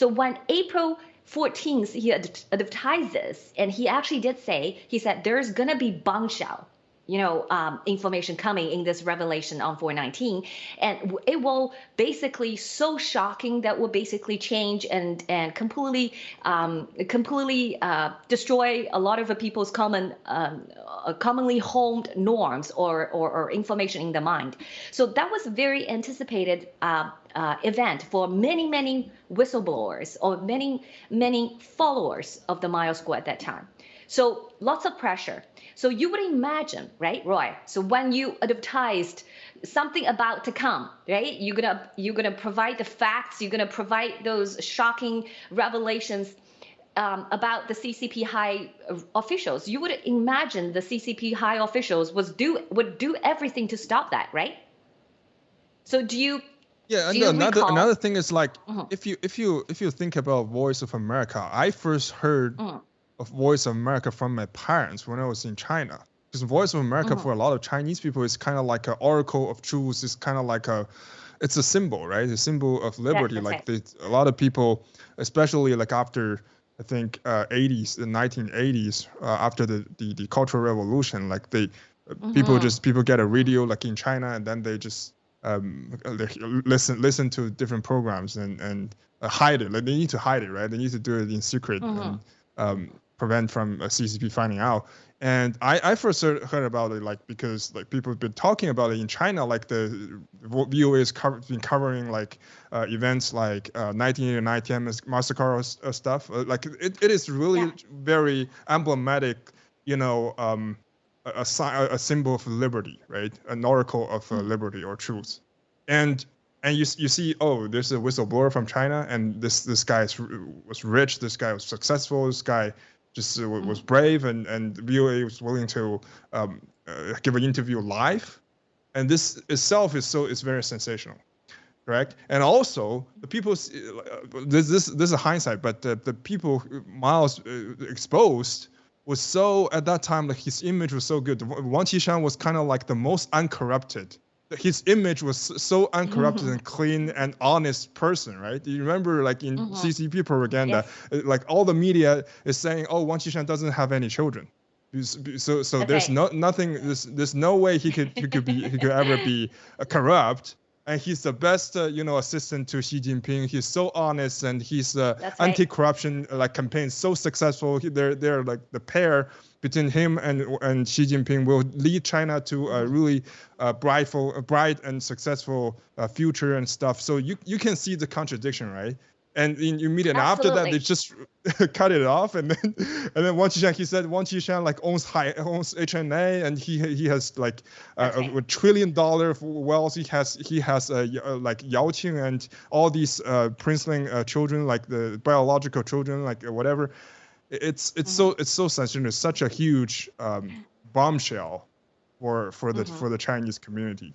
So when April 14th, he advertised this, and he actually did say, he said, there's going to be bombshell, information coming in this revelation on 4/19, and it will basically so shocking that will basically change and completely destroy a lot of the people's commonly honed norms or information in the mind. So that was a very anticipated event for many whistleblowers or many followers of the Mile Squad at that time. So lots of pressure. So you would imagine, right, Roy? So when you advertised something about to come, right? You're gonna provide the facts. You're gonna provide those shocking revelations about the CCP high officials. You would imagine the CCP high officials would do everything to stop that, right? So do you? Yeah, and another thing is like if you think about Voice of America, I first heard of Voice of America from my parents when I was in China. Because Voice of America for a lot of Chinese people is kind of like an oracle of truth. It's kind of like it's a symbol, right? A symbol of liberty. Yeah, like a lot of people, especially like after I think the 1980s, after the Cultural Revolution, like people get a radio like in China, and then they just listen to different programs and hide it. Like they need to hide it, right? They need to do it in secret and prevent from CCP finding out. And I first heard about it like because like people have been talking about it in China, like the VOA has been covering like events like 1989 Tiananmen massacre stuff. Like it is really very emblematic, a symbol of liberty, right? An oracle of liberty or truth. And you see, oh, there's a whistleblower from China, and this guy was rich, this guy was successful, this guy just was brave, and VOA was willing to give an interview live, and this itself is very sensational, correct? And also the people, this is a hindsight, but the people Miles exposed was so at that time like his image was so good. Wang Qishan was kind of like the most uncorrupted. His image was so uncorrupted and clean and honest person, right? You remember, like in CCP propaganda, like all the media is saying, "Oh, Wang Qishan doesn't have any children," so there's nothing. There's no way he could ever be corrupt. And he's the best, assistant to Xi Jinping. He's so honest, and his anti-corruption like campaign so successful. They're like the pair between him and Xi Jinping will lead China to a really bright and successful future and stuff. So you can see the contradiction, right? And immediately after that, they just cut it off, and then Wang Qishan, he said Wang Qishan like owns HNA, and he has like a $1 trillion wealth. He has like Yao Qing and all these princeling children, like the biological children, like whatever. It's so sensational. It's such a huge bombshell for the Chinese community.